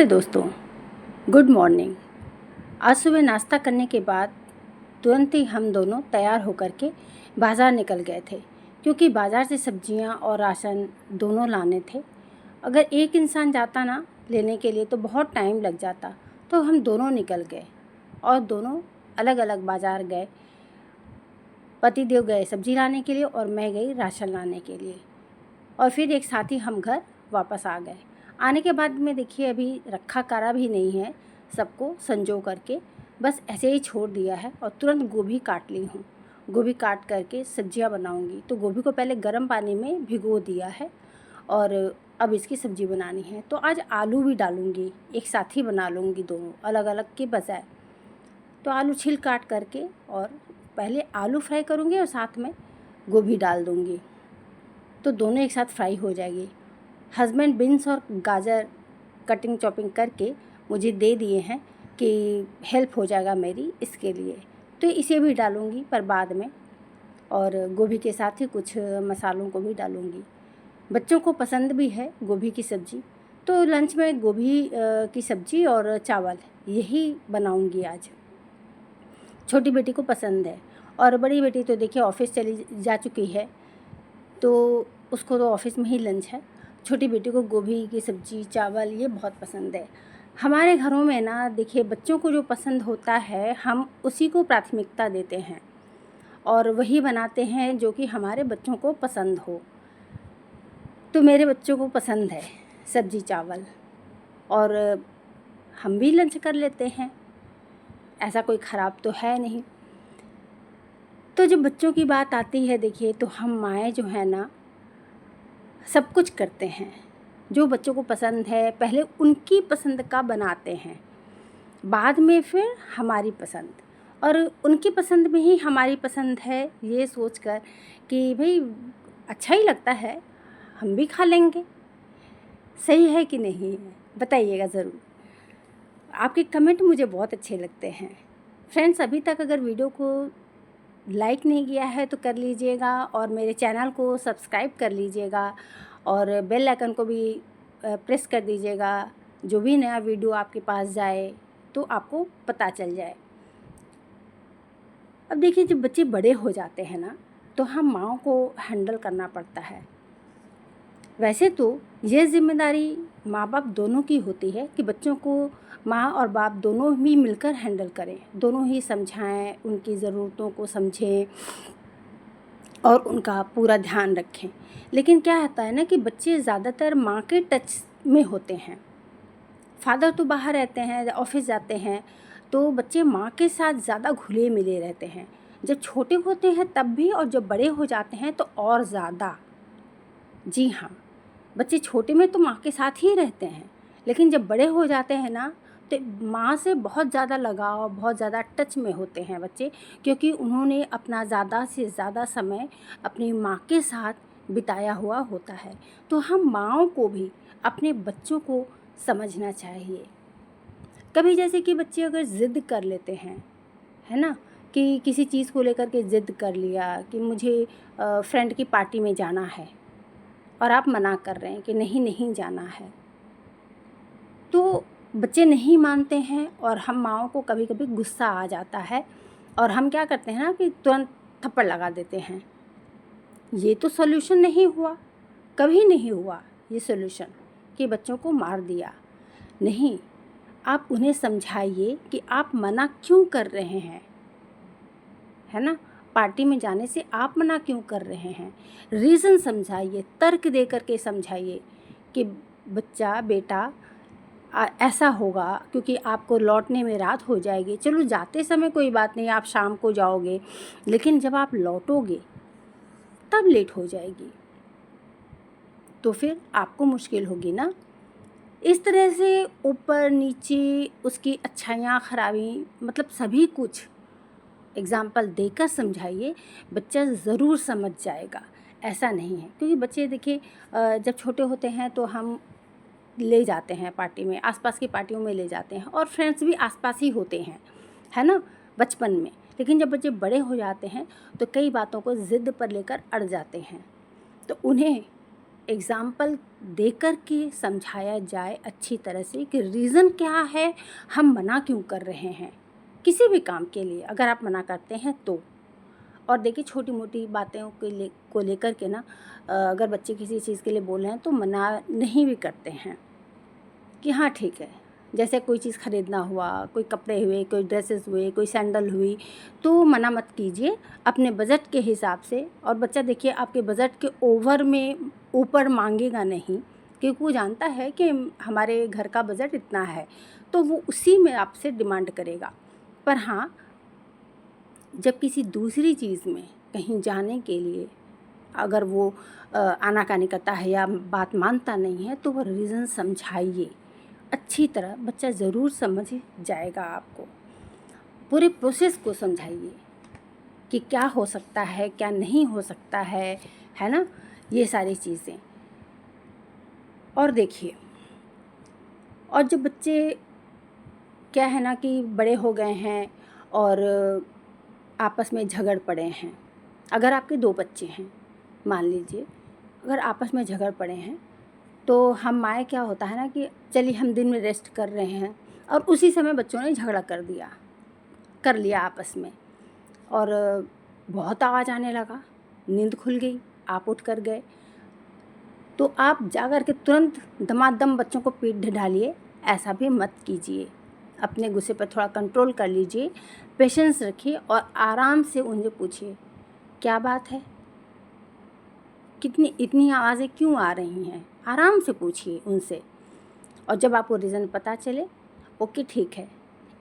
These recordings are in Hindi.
नमस्ते दोस्तों, गुड मॉर्निंग। आज सुबह नाश्ता करने के बाद तुरंत ही हम दोनों तैयार होकर के बाज़ार निकल गए थे, क्योंकि बाज़ार से सब्जियां और राशन दोनों लाने थे। अगर एक इंसान जाता ना लेने के लिए तो बहुत टाइम लग जाता, तो हम दोनों निकल गए और दोनों अलग अलग बाज़ार गए। पतिदेव गए सब्जी लाने के लिए और मैं गई राशन लाने के लिए, और फिर एक साथ ही हम घर वापस आ गए। आने के बाद में देखिए अभी रखा करा भी नहीं है, सबको संजो करके बस ऐसे ही छोड़ दिया है और तुरंत गोभी काट ली हूँ। गोभी काट करके सब्जियां बनाऊंगी, तो गोभी को पहले गर्म पानी में भिगो दिया है और अब इसकी सब्ज़ी बनानी है। तो आज आलू भी डालूंगी, एक साथ ही बना लूँगी दोनों अलग अलग के बजाय। तो आलू छिल काट करके और पहले आलू फ्राई करूँगी और साथ में गोभी डाल दूँगी, तो दोनों एक साथ फ्राई हो जाएगी। हस्बैंड बीन्स और गाजर कटिंग चॉपिंग करके मुझे दे दिए हैं कि हेल्प हो जाएगा मेरी इसके लिए, तो इसे भी डालूँगी पर बाद में, और गोभी के साथ ही कुछ मसालों को भी डालूँगी। बच्चों को पसंद भी है गोभी की सब्ज़ी, तो लंच में गोभी की सब्ज़ी और चावल यही बनाऊँगी आज। छोटी बेटी को पसंद है और बड़ी बेटी तो देखिए ऑफिस चली जा चुकी है, तो उसको तो ऑफिस में ही लंच है। छोटी बेटी को गोभी की सब्ज़ी चावल ये बहुत पसंद है। हमारे घरों में ना देखिए बच्चों को जो पसंद होता है हम उसी को प्राथमिकता देते हैं और वही बनाते हैं जो कि हमारे बच्चों को पसंद हो। तो मेरे बच्चों को पसंद है सब्ज़ी चावल और हम भी लंच कर लेते हैं, ऐसा कोई ख़राब तो है नहीं। तो जब बच्चों की बात आती है देखिए, तो हम माएँ जो है ना सब कुछ करते हैं। जो बच्चों को पसंद है पहले उनकी पसंद का बनाते हैं, बाद में फिर हमारी पसंद, और उनकी पसंद में ही हमारी पसंद है ये सोचकर कि भाई अच्छा ही लगता है, हम भी खा लेंगे। सही है कि नहीं है, बताइएगा ज़रूर। आपके कमेंट मुझे बहुत अच्छे लगते हैं। फ्रेंड्स, अभी तक अगर वीडियो को लाइक नहीं किया है तो कर लीजिएगा और मेरे चैनल को सब्सक्राइब कर लीजिएगा और बेल आइकन को भी प्रेस कर दीजिएगा, जो भी नया वीडियो आपके पास जाए तो आपको पता चल जाए। अब देखिए जब बच्चे बड़े हो जाते हैं ना, तो हम माँओं को हैंडल करना पड़ता है। वैसे तो ये ज़िम्मेदारी माँ बाप दोनों की होती है कि बच्चों को माँ और बाप दोनों ही मिलकर हैंडल करें, दोनों ही समझाएं, उनकी ज़रूरतों को समझें और उनका पूरा ध्यान रखें। लेकिन क्या होता है ना कि बच्चे ज़्यादातर माँ के टच में होते हैं। फादर तो बाहर रहते हैं, ऑफिस जाते हैं, तो बच्चे माँ के साथ ज़्यादा घुले मिले रहते हैं। जब छोटे होते हैं तब भी, और जब बड़े हो जाते हैं तो और ज़्यादा। जी हाँ, बच्चे छोटे में तो माँ के साथ ही रहते हैं, लेकिन जब बड़े हो जाते हैं ना तो माँ से बहुत ज़्यादा लगाव, बहुत ज़्यादा टच में होते हैं बच्चे, क्योंकि उन्होंने अपना ज़्यादा से ज़्यादा समय अपनी माँ के साथ बिताया हुआ होता है। तो हम माँओं को भी अपने बच्चों को समझना चाहिए। कभी जैसे कि बच्चे अगर ज़िद कर लेते हैं, है ना, कि किसी चीज़ को लेकर के ज़िद कर लिया कि मुझे फ्रेंड की पार्टी में जाना है और आप मना कर रहे हैं कि नहीं नहीं जाना है, तो बच्चे नहीं मानते हैं और हम माँओं को कभी कभी गुस्सा आ जाता है और हम क्या करते हैं ना कि तुरंत थप्पड़ लगा देते हैं। ये तो सॉल्यूशन नहीं हुआ, कभी नहीं हुआ ये सॉल्यूशन कि बच्चों को मार दिया। नहीं, आप उन्हें समझाइए कि आप मना क्यों कर रहे हैं, है ना, पार्टी में जाने से आप मना क्यों कर रहे हैं। रीज़न समझाइए, तर्क दे करके समझाइए कि बच्चा बेटा ऐसा होगा क्योंकि आपको लौटने में रात हो जाएगी। चलो जाते समय कोई बात नहीं, आप शाम को जाओगे, लेकिन जब आप लौटोगे तब लेट हो जाएगी, तो फिर आपको मुश्किल होगी ना। इस तरह से ऊपर नीचे उसकी अच्छाइयाँ खराबी मतलब सभी कुछ एग्ज़ाम्पल देकर समझाइए, बच्चा ज़रूर समझ जाएगा। ऐसा नहीं है, क्योंकि बच्चे देखिए जब छोटे होते हैं तो हम ले जाते हैं पार्टी में, आसपास की पार्टियों में ले जाते हैं और फ्रेंड्स भी आसपास ही होते हैं, है ना, बचपन में। लेकिन जब बच्चे बड़े हो जाते हैं तो कई बातों को ज़िद पर लेकर अड़ जाते हैं, तो उन्हें एग्ज़ाम्पल देकर के समझाया जाए अच्छी तरह से कि रीज़न क्या है, हम मना क्यों कर रहे हैं किसी भी काम के लिए अगर आप मना करते हैं तो। और देखिए छोटी-मोटी बातों को लेकर के ना अगर बच्चे किसी चीज़ के लिए बोल रहे हैं तो मना नहीं भी करते हैं कि हाँ ठीक है। जैसे कोई चीज़ ख़रीदना हुआ, कोई कपड़े हुए, कोई ड्रेसेस हुए, कोई सैंडल हुई, तो मना मत कीजिए अपने बजट के हिसाब से। और बच्चा देखिए आपके बजट के ओवर में ऊपर मांगेगा नहीं, क्योंकि वो जानता है कि हमारे घर का बजट इतना है, तो वो उसी में आपसे डिमांड करेगा। पर हाँ, जब किसी दूसरी चीज़ में कहीं जाने के लिए अगर वो आनाकानी करता है या बात मानता नहीं है, तो वो रीज़न समझाइए अच्छी तरह। बच्चा ज़रूर समझ जाएगा आपको। पूरे प्रोसेस को समझाइए कि क्या हो सकता है, क्या नहीं हो सकता है ना? ये सारी चीज़ें। और देखिए, और जब बच्चे क्या है ना कि बड़े हो गए हैं और आपस में झगड़ पड़े हैं, अगर आपके 2 बच्चे हैं, मान लीजिए अगर आपस में झगड़ पड़े हैं, तो हम माएँ क्या होता है ना कि चलिए हम दिन में रेस्ट कर रहे हैं और उसी समय बच्चों ने झगड़ा कर लिया आपस में, और बहुत आवाज़ आने लगा, नींद खुल गई, आप उठ कर गए, तो आप जा कर के तुरंत दमादम बच्चों को पीट ढालिए, ऐसा भी मत कीजिए। अपने गुस्से पर थोड़ा कंट्रोल कर लीजिए, पेशेंस रखिए और आराम से उनसे पूछिए, क्या बात है? इतनी आवाज़ें क्यों आ रही हैं? आराम से पूछिए उनसे। और जब आपको रीज़न पता चले, ओके ठीक है,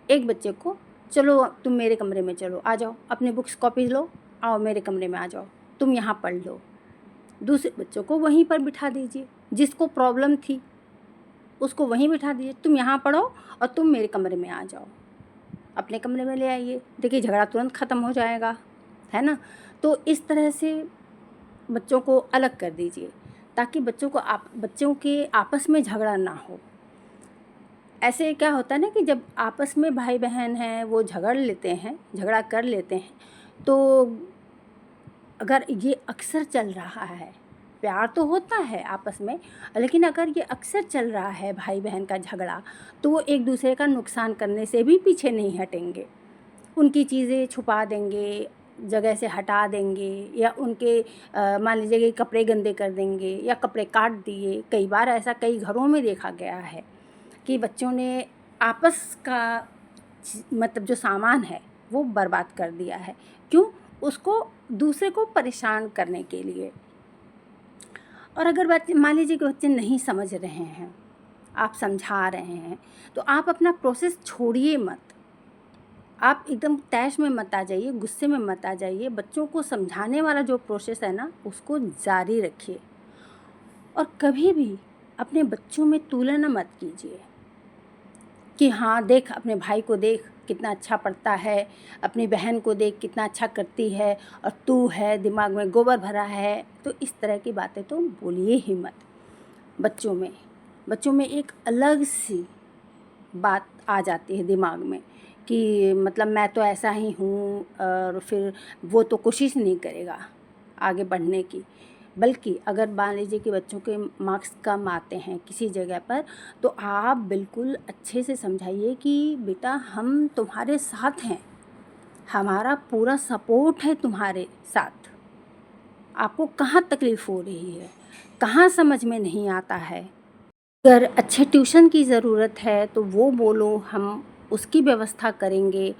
एक बच्चे को चलो तुम मेरे कमरे में चलो, आ जाओ, अपने बुक्स कॉपी लो, आओ मेरे कमरे में आ जाओ, तुम यहाँ पढ़ लो। दूसरे बच्चों को वहीं पर बिठा दीजिए, जिसको प्रॉब्लम थी उसको वहीं बिठा दीजिए, तुम यहाँ पढ़ो और तुम मेरे कमरे में आ जाओ, अपने कमरे में ले आइए। देखिए झगड़ा तुरंत ख़त्म हो जाएगा, है ना? तो इस तरह से बच्चों को अलग कर दीजिए ताकि बच्चों के आपस में झगड़ा ना हो। ऐसे क्या होता है ना कि जब आपस में भाई बहन हैं वो झगड़ा कर लेते हैं, तो अगर ये अक्सर चल रहा है, प्यार तो होता है आपस में, लेकिन अगर ये अक्सर चल रहा है भाई बहन का झगड़ा, तो वो एक दूसरे का नुकसान करने से भी पीछे नहीं हटेंगे। उनकी चीज़ें छुपा देंगे, जगह से हटा देंगे, या उनके मान लीजिए कि कपड़े गंदे कर देंगे या कपड़े काट दिए। कई बार ऐसा कई घरों में देखा गया है कि बच्चों ने आपस का मतलब जो सामान है वो बर्बाद कर दिया है। क्यों? उसको दूसरे को परेशान करने के लिए। और अगर मान लीजिए कि बच्चे नहीं समझ रहे हैं, आप समझा रहे हैं, तो आप अपना प्रोसेस छोड़िए मत। आप एकदम तैश में मत आ जाइए, गुस्से में मत आ जाइए। बच्चों को समझाने वाला जो प्रोसेस है ना, उसको जारी रखिए। और कभी भी अपने बच्चों में तुलना मत कीजिए कि हाँ देख अपने भाई को देख कितना अच्छा पढ़ता है, अपनी बहन को देख कितना अच्छा करती है, और तू है दिमाग में गोबर भरा है। तो इस तरह की बातें तो बोलिए ही मत। बच्चों में एक अलग सी बात आ जाती है दिमाग में कि मतलब मैं तो ऐसा ही हूँ, और फिर वो तो कोशिश नहीं करेगा आगे बढ़ने की। बल्कि अगर मान लीजिए कि बच्चों के मार्क्स कम आते हैं किसी जगह पर, तो आप बिल्कुल अच्छे से समझाइए कि बेटा हम तुम्हारे साथ हैं, हमारा पूरा सपोर्ट है तुम्हारे साथ। आपको कहाँ तकलीफ़ हो रही है, कहाँ समझ में नहीं आता है, अगर अच्छे ट्यूशन की ज़रूरत है तो वो बोलो, हम उसकी व्यवस्था करेंगे।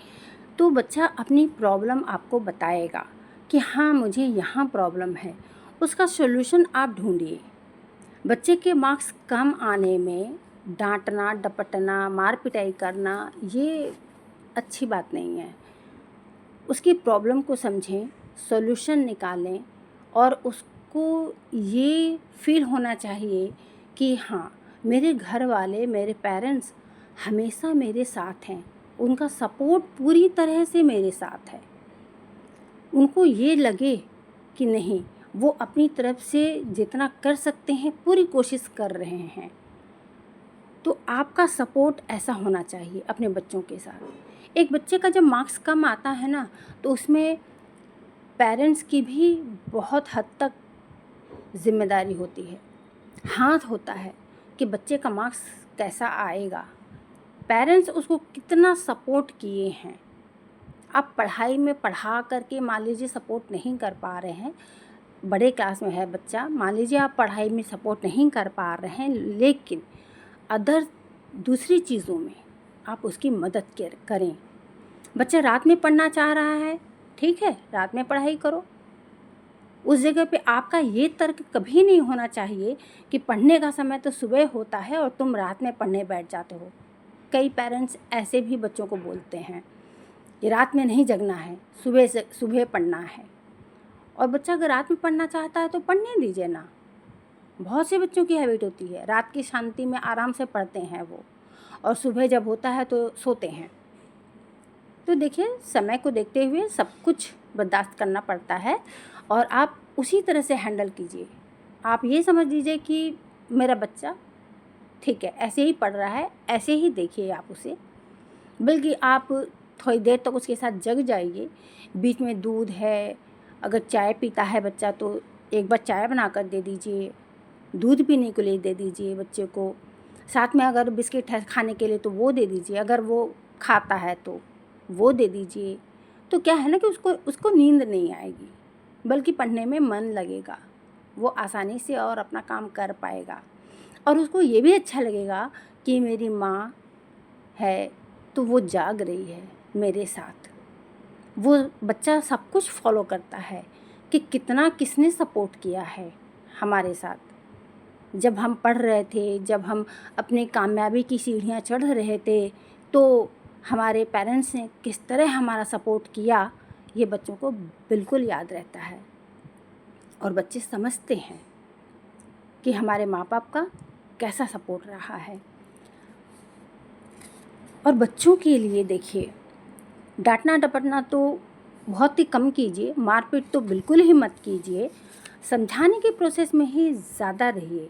तो बच्चा अपनी प्रॉब्लम आपको बताएगा कि हाँ मुझे यहाँ प्रॉब्लम है, उसका सॉल्यूशन आप ढूंढिए। बच्चे के मार्क्स कम आने में डांटना, डपटना, मार पिटाई करना ये अच्छी बात नहीं है। उसकी प्रॉब्लम को समझें, सॉल्यूशन निकालें, और उसको ये फील होना चाहिए कि हाँ मेरे घर वाले, मेरे पेरेंट्स हमेशा मेरे साथ हैं, उनका सपोर्ट पूरी तरह से मेरे साथ है। उनको ये लगे कि नहीं, वो अपनी तरफ से जितना कर सकते हैं पूरी कोशिश कर रहे हैं। तो आपका सपोर्ट ऐसा होना चाहिए अपने बच्चों के साथ। एक बच्चे का जब मार्क्स कम आता है ना, तो उसमें पेरेंट्स की भी बहुत हद तक ज़िम्मेदारी होती है। हाथ होता है कि बच्चे का मार्क्स कैसा आएगा, पेरेंट्स उसको कितना सपोर्ट किए हैं। आप पढ़ाई में पढ़ा करके मान लीजिए सपोर्ट नहीं कर पा रहे हैं, बड़े क्लास में है बच्चा, मान लीजिए आप पढ़ाई में सपोर्ट नहीं कर पा रहे हैं, लेकिन अदर दूसरी चीज़ों में आप उसकी मदद करें। बच्चा रात में पढ़ना चाह रहा है, ठीक है, रात में पढ़ाई करो। उस जगह पे आपका ये तर्क कभी नहीं होना चाहिए कि पढ़ने का समय तो सुबह होता है और तुम रात में पढ़ने बैठ जाते हो। कई पेरेंट्स ऐसे भी बच्चों को बोलते हैं कि रात में नहीं जगना है, सुबह पढ़ना है। और बच्चा अगर रात में पढ़ना चाहता है तो पढ़ने दीजिए ना। बहुत से बच्चों की हैबिट होती है, रात की शांति में आराम से पढ़ते हैं वो, और सुबह जब होता है तो सोते हैं। तो देखिए, समय को देखते हुए सब कुछ बर्दाश्त करना पड़ता है और आप उसी तरह से हैंडल कीजिए। आप ये समझ लीजिए कि मेरा बच्चा ठीक है, ऐसे ही पढ़ रहा है, ऐसे ही देखिए आप उसे। बल्कि आप थोड़ी देर तक उसके साथ जग जाइए, बीच में दूध है, अगर चाय पीता है बच्चा तो एक बार चाय बना कर दे दीजिए, दूध पीने के लिए दे दीजिए बच्चे को। साथ में अगर बिस्किट है खाने के लिए तो वो दे दीजिए, अगर वो खाता है तो वो दे दीजिए। तो क्या है ना कि उसको नींद नहीं आएगी, बल्कि पढ़ने में मन लगेगा, वो आसानी से और अपना काम कर पाएगा। और उसको ये भी अच्छा लगेगा कि मेरी माँ है तो वो जाग रही है मेरे साथ। वो बच्चा सब कुछ फॉलो करता है कि कितना किसने सपोर्ट किया है हमारे साथ। जब हम पढ़ रहे थे, जब हम अपनी कामयाबी की सीढ़ियाँ चढ़ रहे थे, तो हमारे पेरेंट्स ने किस तरह हमारा सपोर्ट किया, ये बच्चों को बिल्कुल याद रहता है। और बच्चे समझते हैं कि हमारे माँ बाप का कैसा सपोर्ट रहा है। और बच्चों के लिए देखिए, डांटना डपटना तो बहुत ही कम कीजिए, मारपीट तो बिल्कुल ही मत कीजिए। समझाने के प्रोसेस में ही ज़्यादा रहिए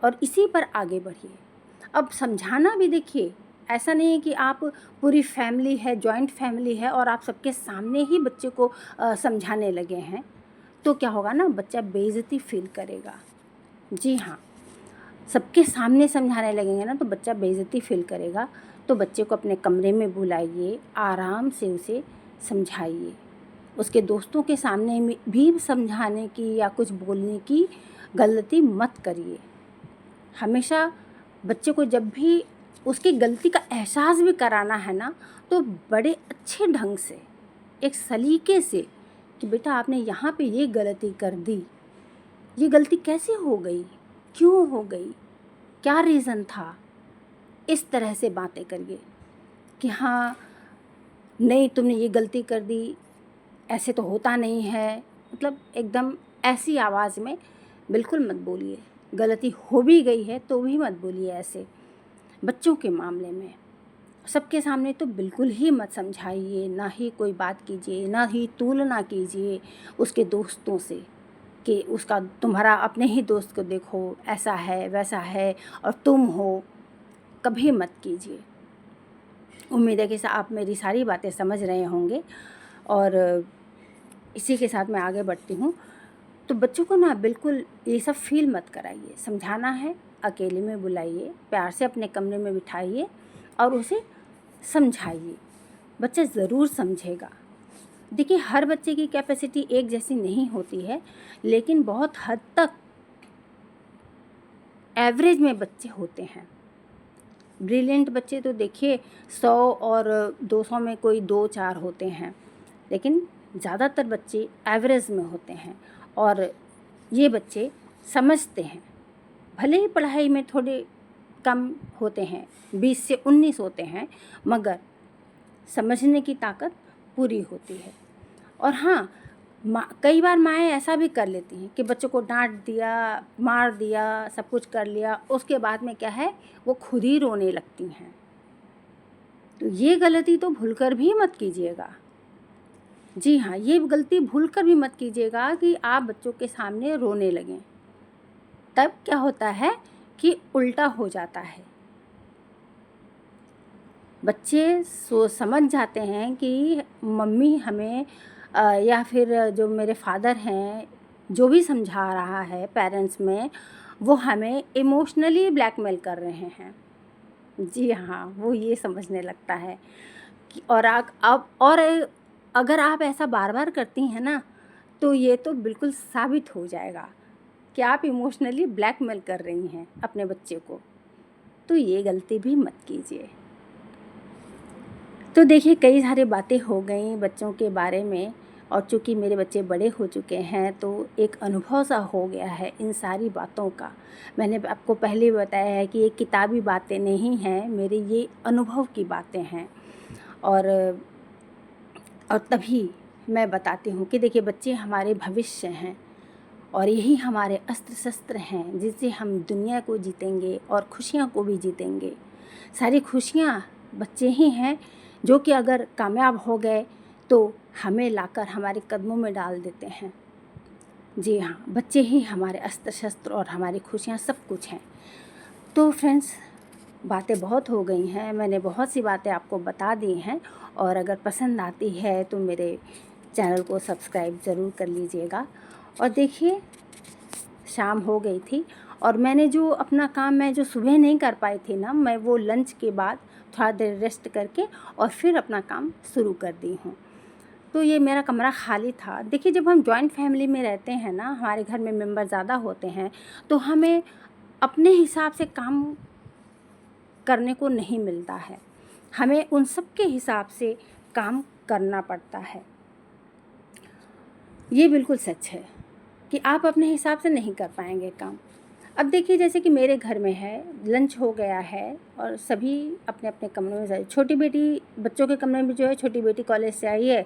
और इसी पर आगे बढ़िए। अब समझाना भी देखिए, ऐसा नहीं है कि आप पूरी फैमिली है, जॉइंट फैमिली है और आप सबके सामने ही बच्चे को समझाने लगे हैं, तो क्या होगा ना, बच्चा बेइज्जती फील करेगा। जी हाँ, सबके सामने समझाने लगेंगे ना तो बच्चा बेइज्जती फील करेगा। तो बच्चे को अपने कमरे में बुलाइए, आराम से उसे समझाइए। उसके दोस्तों के सामने में भी समझाने की या कुछ बोलने की गलती मत करिए। हमेशा बच्चे को जब भी उसकी गलती का एहसास भी कराना है ना, तो बड़े अच्छे ढंग से, एक सलीके से, कि बेटा आपने यहाँ पे ये गलती कर दी, ये गलती कैसे हो गई, क्यों हो गई, क्या रीज़न था। इस तरह से बातें करिए कि हाँ, नहीं तुमने ये गलती कर दी, ऐसे तो होता नहीं है। मतलब एकदम ऐसी आवाज़ में बिल्कुल मत बोलिए। गलती हो भी गई है तो भी मत बोलिए ऐसे। बच्चों के मामले में सबके सामने तो बिल्कुल ही मत समझाइए, ना ही कोई बात कीजिए, ना ही तुलना कीजिए उसके दोस्तों से कि उसका तुम्हारा अपने ही दोस्त को देखो ऐसा है वैसा है और तुम हो। कभी मत कीजिए। उम्मीद है कि आप मेरी सारी बातें समझ रहे होंगे और इसी के साथ मैं आगे बढ़ती हूँ। तो बच्चों को ना बिल्कुल ये सब फील मत कराइए। समझाना है, अकेले में बुलाइए, प्यार से अपने कमरे में बिठाइए और उसे समझाइए। बच्चा ज़रूर समझेगा। देखिए, हर बच्चे की कैपेसिटी एक जैसी नहीं होती है, लेकिन बहुत हद तक एवरेज में बच्चे होते हैं। ब्रिलियंट बच्चे तो देखिए 100 और 200 में कोई 2-4 होते हैं, लेकिन ज़्यादातर बच्चे एवरेज में होते हैं। और ये बच्चे समझते हैं, भले ही पढ़ाई में थोड़े कम होते हैं, 20 से 19 होते हैं, मगर समझने की ताकत पूरी होती है। और हाँ, कई बार माएँ ऐसा भी कर लेती हैं कि बच्चों को डांट दिया, मार दिया, सब कुछ कर लिया, उसके बाद में क्या है, वो खुद ही रोने लगती हैं। तो ये गलती तो भूलकर भी मत कीजिएगा। जी हाँ, ये गलती भूलकर भी मत कीजिएगा कि आप बच्चों के सामने रोने लगें। तब क्या होता है कि उल्टा हो जाता है। बच्चे समझ जाते हैं कि मम्मी हमें या फिर जो मेरे फादर हैं, जो भी समझा रहा है पेरेंट्स में, वो हमें इमोशनली ब्लैकमेल कर रहे हैं। जी हाँ, वो ये समझने लगता है कि और अब और अगर आप ऐसा बार-बार करती हैं ना, तो ये तो बिल्कुल साबित हो जाएगा कि आप इमोशनली ब्लैकमेल कर रही हैं अपने बच्चे को। तो ये गलती भी मत कीजिए। तो देखिए, कई सारी बातें हो गई बच्चों के बारे में, और चूँकि मेरे बच्चे बड़े हो चुके हैं तो एक अनुभव सा हो गया है इन सारी बातों का। मैंने आपको पहले भी बताया है कि ये किताबी बातें नहीं हैं, मेरे ये अनुभव की बातें हैं। और तभी मैं बताती हूँ कि देखिए, बच्चे हमारे भविष्य हैं और यही हमारे अस्त्र-शस्त्र हैं जिससे हम दुनिया को जीतेंगे और खुशियाँ को भी जीतेंगे। सारी खुशियाँ बच्चे ही हैं जो कि अगर कामयाब हो गए तो हमें लाकर हमारे कदमों में डाल देते हैं। जी हाँ, बच्चे ही हमारे अस्त्र-शस्त्र और हमारी खुशियाँ सब कुछ हैं। तो फ्रेंड्स, बातें बहुत हो गई हैं, मैंने बहुत सी बातें आपको बता दी हैं, और अगर पसंद आती है तो मेरे चैनल को सब्सक्राइब ज़रूर कर लीजिएगा। और देखिए, शाम हो गई थी और मैंने जो अपना काम मैं जो सुबह नहीं कर पाई थी ना, मैं वो लंच के बाद थोड़ा देर रेस्ट करके और फिर अपना काम शुरू कर दी हूँ। तो ये मेरा कमरा खाली था। देखिए, जब हम जॉइंट फैमिली में रहते हैं ना, हमारे घर में मेंबर ज़्यादा होते हैं, तो हमें अपने हिसाब से काम करने को नहीं मिलता है। हमें उन सब के हिसाब से काम करना पड़ता है। ये बिल्कुल सच है कि आप अपने हिसाब से नहीं कर पाएंगे काम। अब देखिए, जैसे कि मेरे घर में है, लंच हो गया है और सभी अपने अपने कमरे में जाए। छोटी बेटी बच्चों के कमरे में जो है, छोटी बेटी कॉलेज से आई है,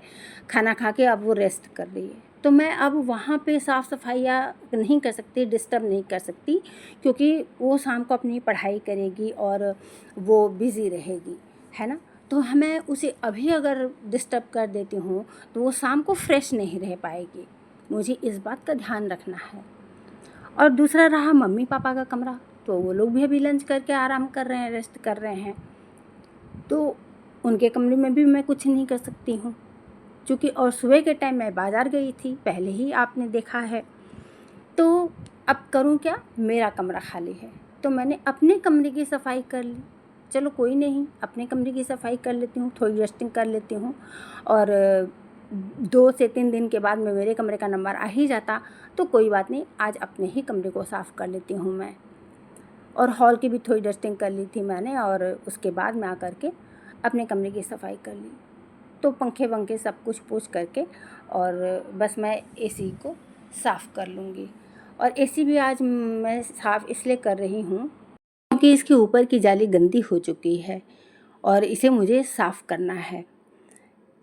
खाना खा के अब वो रेस्ट कर रही है। तो मैं अब वहाँ पे साफ़ सफाइयाँ नहीं कर सकती, डिस्टर्ब नहीं कर सकती, क्योंकि वो शाम को अपनी पढ़ाई करेगी और वो बिज़ी रहेगी, है ना। तो मैं उसे अभी अगर डिस्टर्ब कर देती हूँ तो वो शाम को फ्रेश नहीं रह पाएगी। मुझे इस बात का ध्यान रखना है। और दूसरा रहा मम्मी पापा का कमरा, तो वो लोग भी अभी लंच करके आराम कर रहे हैं, रेस्ट कर रहे हैं, तो उनके कमरे में भी मैं कुछ नहीं कर सकती हूँ, क्योंकि और सुबह के टाइम मैं बाज़ार गई थी, पहले ही आपने देखा है। तो अब करूँ क्या, मेरा कमरा खाली है, तो मैंने अपने कमरे की सफाई कर ली। चलो कोई नहीं, अपने कमरे की सफाई कर लेती हूँ, थोड़ी रेस्टिंग कर लेती हूँ, और 2 से 3 दिन के बाद में मेरे कमरे का नंबर आ ही जाता, तो कोई बात नहीं, आज अपने ही कमरे को साफ़ कर लेती हूँ मैं। और हॉल की भी थोड़ी डस्टिंग कर ली थी मैंने, और उसके बाद में आकर के अपने कमरे की सफाई कर ली। तो पंखे वंखे सब कुछ पोंछ करके और बस मैं एसी को साफ़ कर लूँगी। और एसी भी आज मैं साफ़ इसलिए कर रही हूँ क्योंकि इसके ऊपर की जाली गंदी हो चुकी है और इसे मुझे साफ़ करना है।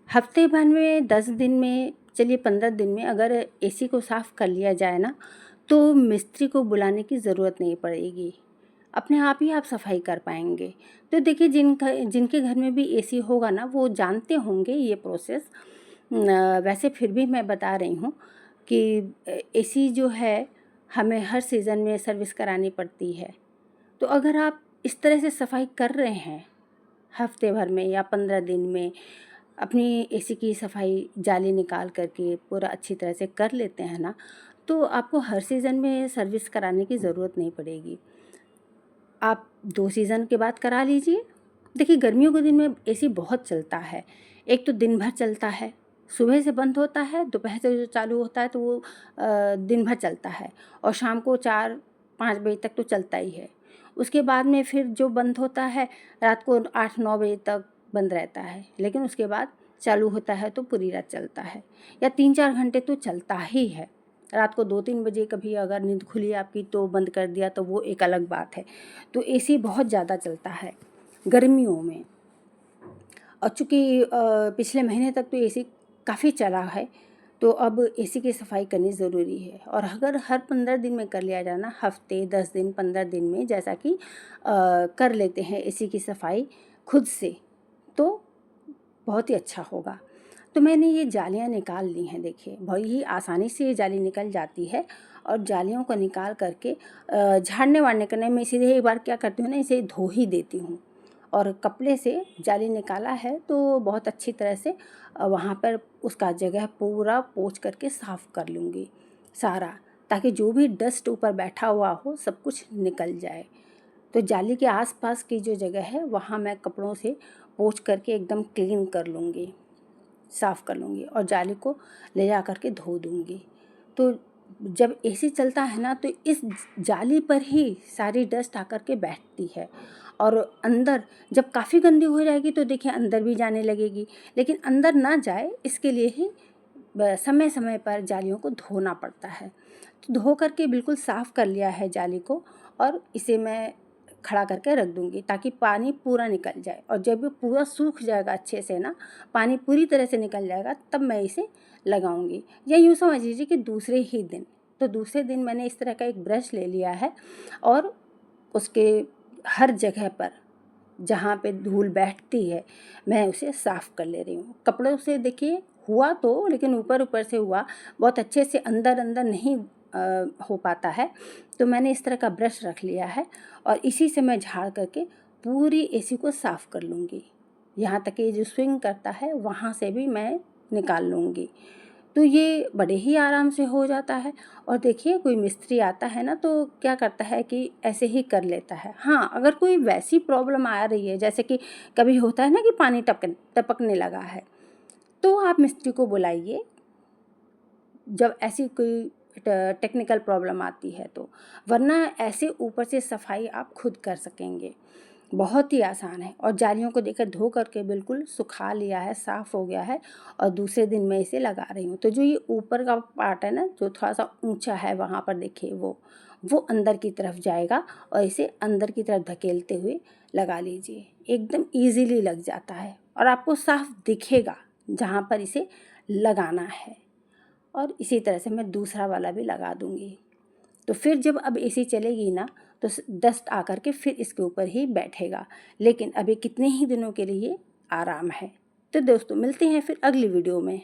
हफ्ते भर में, 10 दिन में, चलिए 15 दिन में अगर एसी को साफ़ कर लिया जाए ना, तो मिस्त्री को बुलाने की ज़रूरत नहीं पड़ेगी, अपने आप ही आप सफाई कर पाएंगे। तो देखिए, जिनके घर में भी एसी होगा ना, वो जानते होंगे ये प्रोसेस। वैसे फिर भी मैं बता रही हूँ कि एसी जो है, हमें हर सीज़न में सर्विस करानी पड़ती है। तो अगर आप इस तरह से सफाई कर रहे हैं हफ्ते भर में या 15 दिन में, अपनी एसी की सफाई जाली निकाल करके पूरा अच्छी तरह से कर लेते हैं ना, तो आपको हर सीज़न में सर्विस कराने की ज़रूरत नहीं पड़ेगी। आप 2 सीज़न के बाद करा लीजिए। देखिए, गर्मियों के दिन में एसी बहुत चलता है। एक तो दिन भर चलता है, सुबह से बंद होता है, दोपहर से जो चालू होता है तो वो दिन भर चलता है, और शाम को 4-5 बजे तक तो चलता ही है। उसके बाद में फिर जो बंद होता है, रात को 8-9 बजे तक बंद रहता है, लेकिन उसके बाद चालू होता है तो पूरी रात चलता है, या 3-4 घंटे तो चलता ही है। रात को 2-3 बजे कभी अगर नींद खुली आपकी तो बंद कर दिया, तो वो एक अलग बात है। तो एसी बहुत ज़्यादा चलता है गर्मियों में। और चूँकि पिछले महीने तक तो एसी काफ़ी चला है, तो अब एसी की सफाई करनी ज़रूरी है। और अगर हर 15 दिन में कर लिया जाए ना, हफ्ते, 10 दिन, 15 दिन में, जैसा कि कर लेते हैं एसी की सफाई खुद से, तो बहुत ही अच्छा होगा। तो मैंने ये जालियाँ निकाल ली हैं, देखिए बड़ी ही आसानी से ये जाली निकल जाती है। और जालियों को निकाल करके झाड़ने वाड़ने का नहीं, मैं सीधे एक बार क्या करती हूँ ना, इसे धो ही देती हूँ, और कपड़े से जाली निकाला है तो बहुत अच्छी तरह से वहाँ पर उसका जगह पूरा पोंछ करके साफ़ कर लूँगी सारा। ताकि जो भी डस्ट ऊपर बैठा हुआ हो सब कुछ निकल जाए। तो जाली के आसपास की जो जगह है वहाँ मैं कपड़ों से पोंछ करके एकदम क्लीन कर लूँगी, साफ़ कर लूँगी और जाली को ले जा कर के धो दूँगी। तो जब एसी चलता है ना तो इस जाली पर ही सारी डस्ट आकर के बैठती है और अंदर जब काफ़ी गंदी हो जाएगी तो देखिए अंदर भी जाने लगेगी, लेकिन अंदर ना जाए इसके लिए ही समय समय पर जालियों को धोना पड़ता है। तो धो करके बिल्कुल साफ़ कर लिया है जाली को और इसे मैं खड़ा करके रख दूँगी ताकि पानी पूरा निकल जाए और जब ये पूरा सूख जाएगा अच्छे से ना, पानी पूरी तरह से निकल जाएगा तब मैं इसे लगाऊँगी। या यूँ समझ लीजिए कि दूसरे ही दिन, तो दूसरे दिन मैंने इस तरह का एक ब्रश ले लिया है और उसके हर जगह पर जहाँ पे धूल बैठती है मैं उसे साफ़ कर ले रही हूँ। कपड़ों से देखिए हुआ तो, लेकिन ऊपर ऊपर से हुआ, बहुत अच्छे से अंदर अंदर नहीं हो पाता है। तो मैंने इस तरह का ब्रश रख लिया है और इसी से मैं झाड़ करके पूरी एसी को साफ़ कर लूँगी। यहाँ तक कि जो स्विंग करता है वहाँ से भी मैं निकाल लूँगी। तो ये बड़े ही आराम से हो जाता है। और देखिए कोई मिस्त्री आता है ना तो क्या करता है कि ऐसे ही कर लेता है। हाँ, अगर कोई वैसी प्रॉब्लम आ रही है जैसे कि कभी होता है ना कि पानी टपकने लगा है, तो आप मिस्त्री को बुलाइए जब ऐसी कोई टेक्निकल प्रॉब्लम आती है तो, वरना ऐसे ऊपर से सफाई आप खुद कर सकेंगे। बहुत ही आसान है और जालियों को देखकर धो करके बिल्कुल सुखा लिया है, साफ़ हो गया है और दूसरे दिन मैं इसे लगा रही हूँ। तो जो ये ऊपर का पार्ट है ना, जो थोड़ा-सा ऊँचा है वहाँ पर देखिए वो अंदर की तरफ जाएगा और इसे अंदर की तरफ धकेलते हुए लगा लीजिए। एकदम ईज़िली लग जाता है और आपको साफ़ दिखेगा जहाँ पर इसे लगाना है। और इसी तरह से मैं दूसरा वाला भी लगा दूँगी। तो फिर जब अब एसी चलेगी ना तो डस्ट आकर के फिर इसके ऊपर ही बैठेगा, लेकिन अभी कितने ही दिनों के लिए आराम है। तो दोस्तों मिलते हैं फिर अगली वीडियो में।